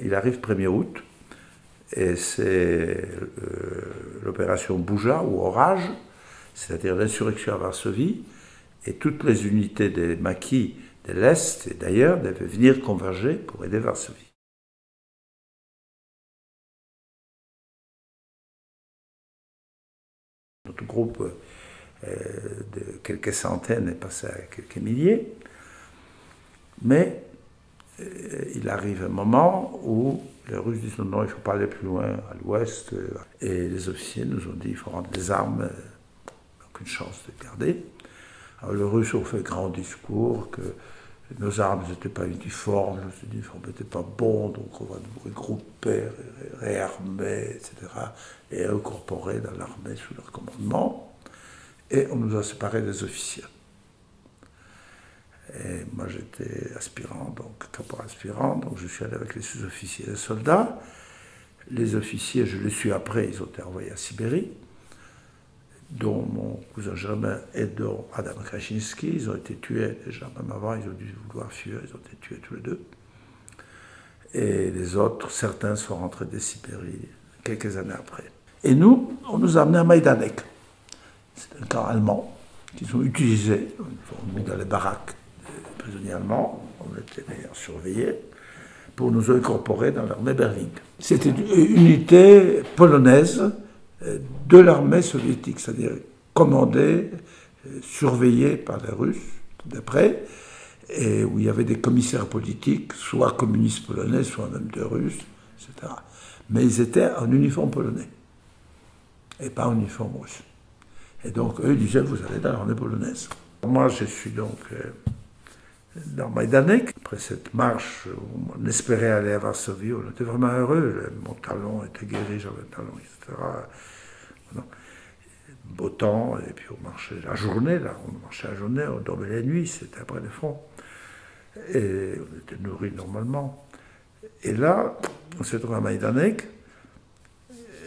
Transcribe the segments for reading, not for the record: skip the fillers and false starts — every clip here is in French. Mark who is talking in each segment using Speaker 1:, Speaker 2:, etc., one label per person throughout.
Speaker 1: il arrive 1er août, et c'est l'opération Bouja ou Orage, c'est-à-dire l'insurrection à Varsovie, et toutes les unités des maquis de l'Est et d'ailleurs devaient venir converger pour aider Varsovie. Notre groupe de quelques centaines est passé à quelques milliers, mais il arrive un moment où les Russes disent non, il ne faut pas aller plus loin à l'ouest, et les officiers nous ont dit il faut rendre les armes, aucune chance de garder. Alors les Russes ont fait grand discours que nos armes n'étaient pas uniformes, les uniformes n'étaient pas bons, donc on va nous regrouper, réarmer, etc., et incorporer dans l'armée sous leur commandement. Et on nous a séparés des officiers. Et moi j'étais aspirant, donc caporal aspirant, donc je suis allé avec les sous-officiers et les soldats. Les officiers, je les suis après, ils ont été envoyés à Sibérie, dont mon cousin germain et dont Adam Krasinski, ils ont été tués déjà, même avant, ils ont dû vouloir fuir, ils ont été tués tous les deux. Et les autres, certains sont rentrés de Sibérie quelques années après. Et nous, on nous a amenés à Majdanek. C'est un camp allemand qu'ils ont utilisé, ils ont mis dans les baraques des prisonniers allemands, on était d'ailleurs surveillés, pour nous incorporer dans l'armée Berling. C'était une unité polonaise de l'armée soviétique, c'est-à-dire commandée, surveillée par les Russes de près, et où il y avait des commissaires politiques, soit communistes polonais, soit même de Russes, etc. Mais ils étaient en uniforme polonais, et pas en uniforme russe. Et donc eux disaient, vous allez dans l'armée polonaise. Moi je suis donc dans Majdanek. Après cette marche, on espérait aller à Varsovie, on était vraiment heureux, mon talon était guéri, j'avais un talon, etc. Non. Beau temps, et puis on marchait la journée, là, on marchait la journée, on dormait la nuit, c'était après le front. Et on était nourris normalement. Et là, on s'est trouvé à Majdanek,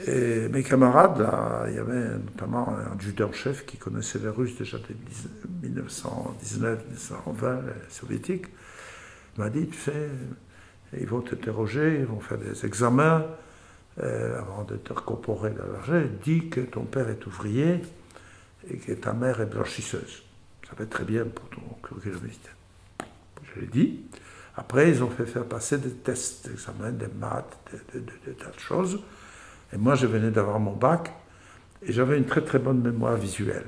Speaker 1: et mes camarades, là, il y avait notamment un adjudant-chef qui connaissait les Russes déjà dès 1919, 1920, les soviétiques, m'a dit, tu sais, ils vont t'interroger, ils vont faire des examens, avant de te incorporer dans l'argent, dis que ton père est ouvrier et que ta mère est blanchisseuse. Ça va être très bien pour ton curriculum militaire. Je l'ai dit. Après, ils ont fait faire passer des tests, des examens, des maths, des tas de choses. Et moi, je venais d'avoir mon bac et j'avais une très très bonne mémoire visuelle.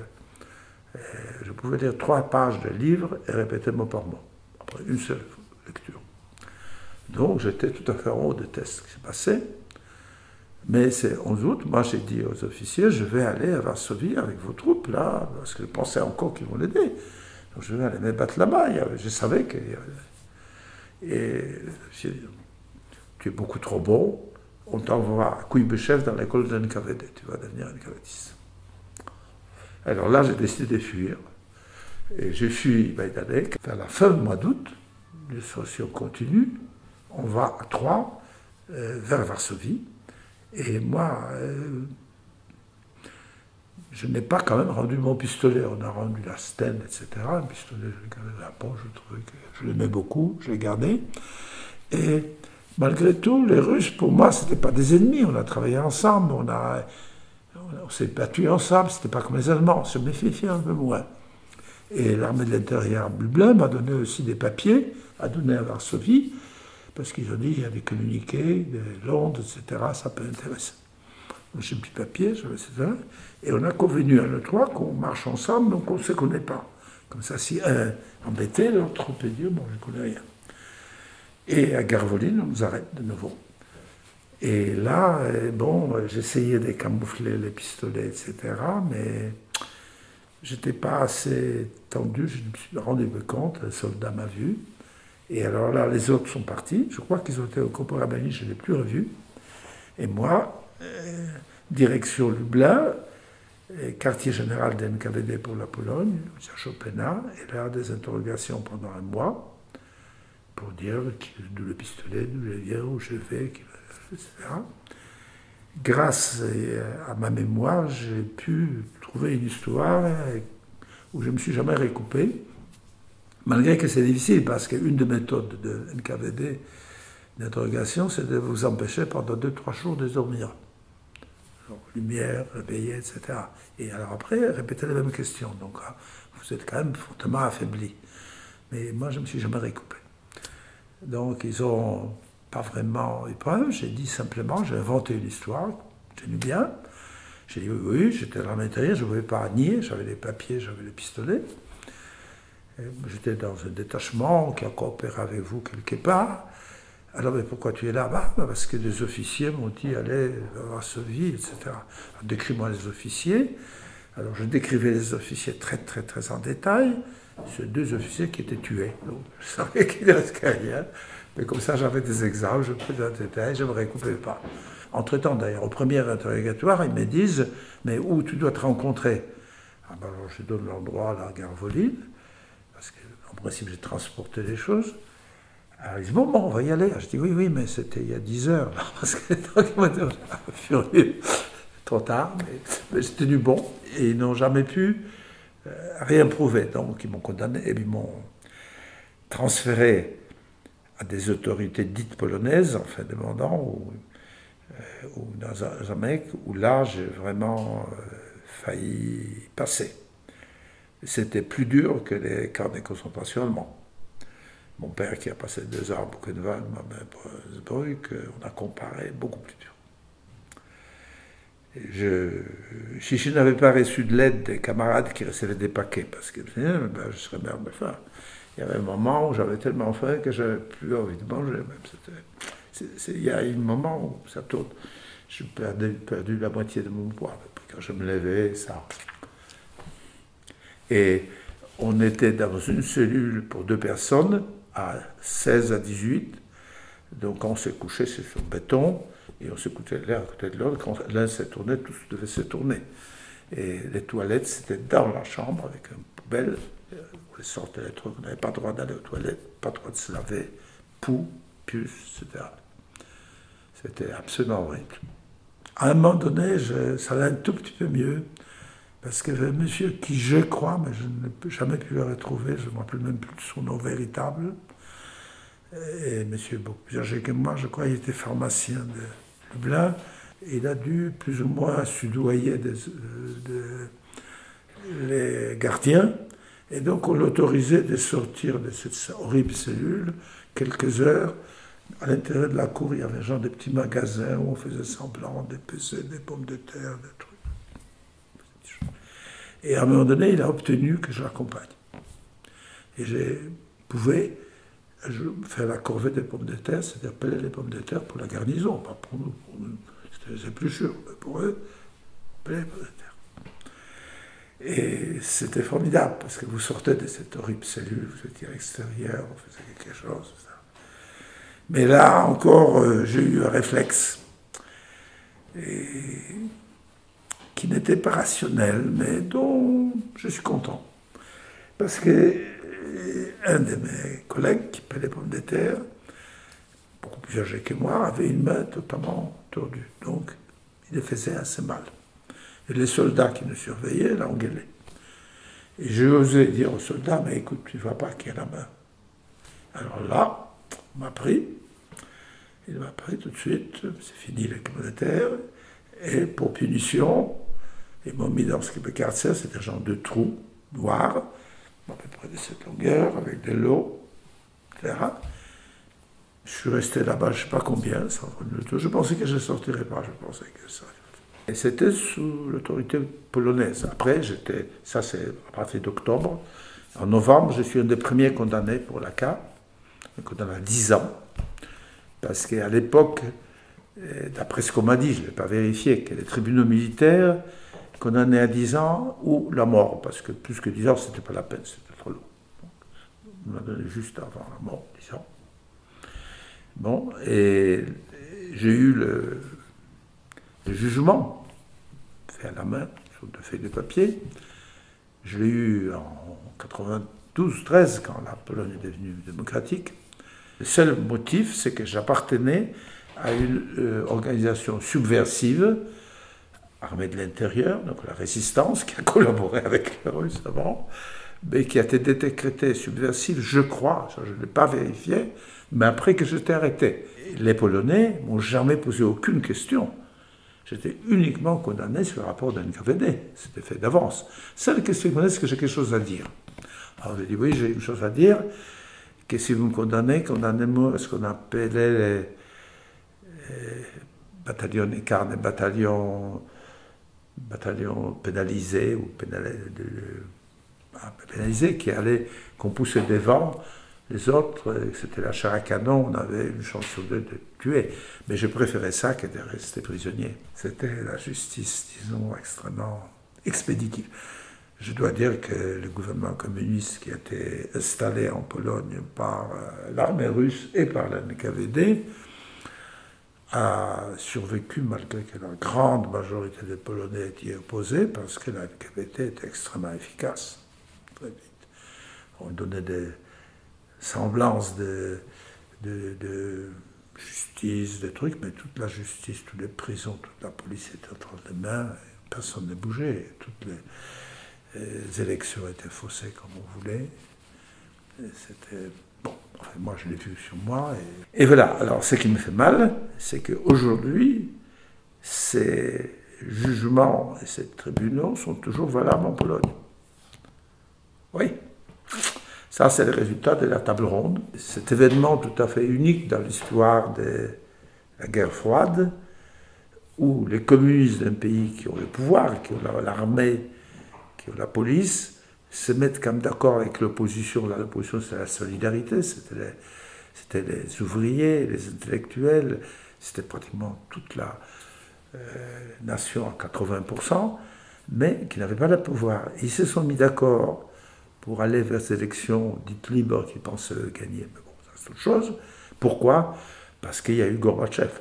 Speaker 1: Je pouvais lire 3 pages de livres et répéter mot par mot, après une seule lecture. Donc, j'étais tout à fait en haut des tests qui se passaient. Mais c'est 11 août, moi j'ai dit aux officiers, je vais aller à Varsovie avec vos troupes, là, parce que je pensais encore qu'ils vont l'aider. Donc je vais aller me battre là-bas, je savais qu'il y avait... Et l'officier dit, tu es beaucoup trop bon, on t'envoie à Kuibyshev dans l'école de NKVD, tu vas devenir NKVDiste. Alors là, j'ai décidé de fuir, et j'ai fui Majdanek. Vers la fin du mois d'août, si on continue, on va à Troyes, vers Varsovie. Et moi, je n'ai pas quand même rendu mon pistolet. On a rendu la Sten, etc. Un pistolet, je l'ai gardé dans la poche, je trouvais que je l'aimais beaucoup, je l'ai gardé. Et malgré tout, les Russes, pour moi, ce n'étaient pas des ennemis. On a travaillé ensemble, on s'est battus ensemble, ce n'était pas comme les Allemands, on se méfiait un peu moins. Et l'armée de l'intérieur Lublin m'a donné aussi des papiers à donner à Varsovie, parce qu'ils ont dit qu'il y a des communiqués, des Londres, etc., ça peut intéresser. Donc j'ai un petit papier, j'avais ça, et on a convenu à l'E3 qu'on marche ensemble, donc on ne se connaît pas. Comme ça, si un embêté, l'autre peut dire, bon, je ne connais rien. Et à Garvoline, on nous arrête de nouveau. Et là, bon, j'essayais de camoufler les pistolets, etc., mais je n'étais pas assez tendu, je me suis rendu compte, le soldat m'a vu. Et alors là, les autres sont partis. Je crois qu'ils ont été au Koporabani, je ne l'ai plus revu. Et moi, direction Lublin, quartier général de NKVD pour la Pologne, à Chopina, et là, des interrogations pendant un mois pour dire d'où le pistolet, d'où il vient, où je vais, etc. Grâce à ma mémoire, j'ai pu trouver une histoire où je ne me suis jamais recoupé. Malgré que c'est difficile, parce qu'une des méthodes de NKVD, Une interrogation, c'est de vous empêcher pendant 2-3 jours de dormir. Alors, lumière, réveiller, etc. Et alors après, répéter les mêmes questions. Donc vous êtes quand même fortement affaibli. Mais moi, je ne me suis jamais récoupé. Donc ils n'ont pas vraiment eu preuve. J'ai dit simplement, j'ai inventé une histoire, j'ai lu bien. J'ai dit oui, j'étais dans l'intérieur, je ne pouvais pas nier, j'avais les papiers, j'avais les pistolets. J'étais dans un détachement qui a coopéré avec vous quelque part. Alors, mais pourquoi tu es là-bas? Parce que des officiers m'ont dit, allez, à Varsovie, etc. Décris-moi les officiers. Alors, je décrivais les officiers très, très, très en détail. Ces 2 officiers qui étaient tués. Donc, je savais qu'il ne restait rien. Mais comme ça, j'avais des exemples, je faisais en détail, je ne me récoupais pas. Entre-temps, d'ailleurs, au premier interrogatoire, ils me disent, mais où tu dois te rencontrer? Ah ben alors, je donne l'endroit à la gare Voline, parce qu'en principe, j'ai transporté les choses. Alors, ils disent, bon, on va y aller. Je dis, oui, mais c'était il y a 10 heures, là, parce que furieux, trop tard, mais c'était du bon. Et ils n'ont jamais pu rien prouver. Donc, ils m'ont condamné et ils m'ont transféré à des autorités dites polonaises, enfin, demandant, ou dans un mec où là, j'ai vraiment failli passer. C'était plus dur que les camps de concentration allemands. Mon père qui a passé 2 ans à Buchenwald, ma mère à Innsbruck, on a comparé beaucoup plus dur. Si je n'avais pas reçu de l'aide des camarades qui recevaient des paquets, parce que ben, je serais mort de faim. Il y avait un moment où j'avais tellement faim que j'avais plus envie de manger. Il y a un moment où ça tourne. J'ai perdu la moitié de mon poids. Quand je me levais, ça... Et on était dans une cellule pour 2 personnes, à 16 à 18. Donc quand on s'est couché, c'est sur le béton, et on s'écoutait l'un à côté de l'autre. Quand l'un s'est tourné, tous devaient se tourner. Et les toilettes, c'était dans la chambre, avec une poubelle. On sortait les trucs, on n'avait pas le droit d'aller aux toilettes, pas le droit de se laver, poux, puces, etc. C'était absolument horrible. À un moment donné, ça allait un tout petit peu mieux, parce qu'il y avait un monsieur qui, je crois, mais je n'ai jamais pu le retrouver, je ne me rappelle même plus de son nom véritable, et monsieur beaucoup plus âgé que moi, je crois, il était pharmacien de Lublin, et il a dû plus ou moins soudoyer les gardiens, et donc on l'autorisait de sortir de cette horrible cellule quelques heures. À l'intérieur de la cour, il y avait genre des petits magasins où on faisait semblant d'épecer des pommes de terre, des trucs. Et à un moment donné, il a obtenu que je l'accompagne. Et je pouvais faire la corvée des pommes de terre, c'est-à-dire peler les pommes de terre pour la garnison, pas pour nous. C'est plus sûr, mais pour eux, peler les pommes de terre. Et c'était formidable, parce que vous sortez de cette horrible cellule, vous étiez à l'extérieur, vous faisiez quelque chose. Ça. Mais là encore, j'ai eu un réflexe qui n'était pas rationnel, mais dont je suis content. Parce que un de mes collègues qui paie les pommes de terre, beaucoup plus âgé que moi, avait une main totalement tordue. Donc, il les faisait assez mal. Et les soldats qui nous surveillaient l'engueulaient. Et j'ai osé dire aux soldats, mais écoute, tu ne vois pas qui a la main. Alors là, on m'a pris. Il m'a pris tout de suite, c'est fini les pommes de terre. Et pour punition, ils m'ont mis dans ce Karzer, c'était un genre de trou noir, à peu près de cette longueur, avec de l'eau, etc. Je suis resté là-bas, je ne sais pas combien, je pensais que je ne sortirais pas, je pensais que ça... Et c'était sous l'autorité polonaise. Après, ça c'est à partir d'octobre. En novembre, je suis un des premiers condamnés pour la CA, condamné à 10 ans. Parce qu'à l'époque, d'après ce qu'on m'a dit, je ne l'ai pas vérifié, que les tribunaux militaires condamnaient à 10 ans ou la mort, parce que plus que 10 ans, ce n'était pas la peine, c'était trop long. Donc, on m'a donné juste avant la mort, 10 ans. Bon, et j'ai eu le jugement fait à la main, sur 2 feuilles de papier. Je l'ai eu en 92-13, quand la Pologne est devenue démocratique. Le seul motif, c'est que j'appartenais à une organisation subversive, armée de l'intérieur, donc la résistance, qui a collaboré avec les Russes avant, mais qui a été décrétée subversive, je crois, ça je ne l'ai pas vérifié, Mais après que j'étais arrêté, les Polonais m'ont jamais posé aucune question. J'étais uniquement condamné sur le rapport d'un NKVD. C'était fait d'avance. Seule question, est-ce que j'ai quelque chose à dire? Alors j'ai dit, oui, j'ai une chose à dire, que si vous me condamnez-moi à ce qu'on appelait les bataillons écarts, des bataillons pénalisés, ou pénalisés, qu'on poussait devant. Les autres, c'était la chair à canon, on avait une chance sur deux de tuer. Mais je préférais ça que de rester prisonnier. C'était la justice, disons, extrêmement expéditive. Je dois dire que le gouvernement communiste qui a été installé en Pologne par l'armée russe et par la NKVD a survécu malgré que la grande majorité des Polonais étaient opposés parce que la NKVD était extrêmement efficace. Très vite. On donnait des semblances de justice, de trucs, mais toute la justice, toutes les prisons, toute la police était entre les mains, personne ne bougeait. Toutes les élections étaient faussées comme on voulait. C'était bon. Enfin, moi, je l'ai vu sur moi. Et voilà. Alors, ce qui me fait mal, c'est qu'aujourd'hui, ces jugements et ces tribunaux sont toujours valables en Pologne. Oui. Ça, c'est le résultat de la table ronde. Cet événement tout à fait unique dans l'histoire de la guerre froide, où les communistes d'un pays qui ont le pouvoir, qui ont l'armée, qui ont la police, se mettent comme d'accord avec l'opposition. L'opposition, c'était la solidarité, c'était les ouvriers, les intellectuels, c'était pratiquement toute la nation à 80%, mais qui n'avaient pas le pouvoir. Ils se sont mis d'accord pour aller vers ces élections dites libres qui pensaient gagner. Mais bon, ça c'est autre chose. Pourquoi? Parce qu'il y a eu Gorbatchev.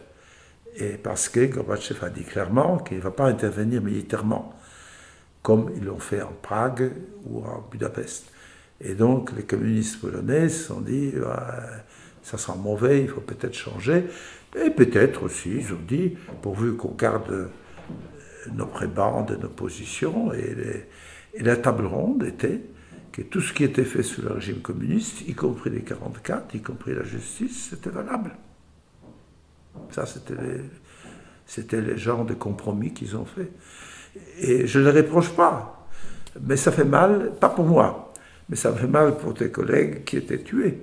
Speaker 1: Et parce que Gorbatchev a dit clairement qu'il ne va pas intervenir militairement, comme ils l'ont fait en Prague ou à Budapest. Et donc les communistes polonais se sont dit, ça sent mauvais, il faut peut-être changer. Et peut-être aussi, ils ont dit, pourvu qu'on garde nos prébendes, nos positions. Et la table ronde était que tout ce qui était fait sous le régime communiste, y compris les 44, y compris la justice, c'était valable. Ça, c'était les genres de compromis qu'ils ont fait. Et je ne les reproche pas. Mais ça fait mal, pas pour moi, mais ça fait mal pour tes collègues qui étaient tués.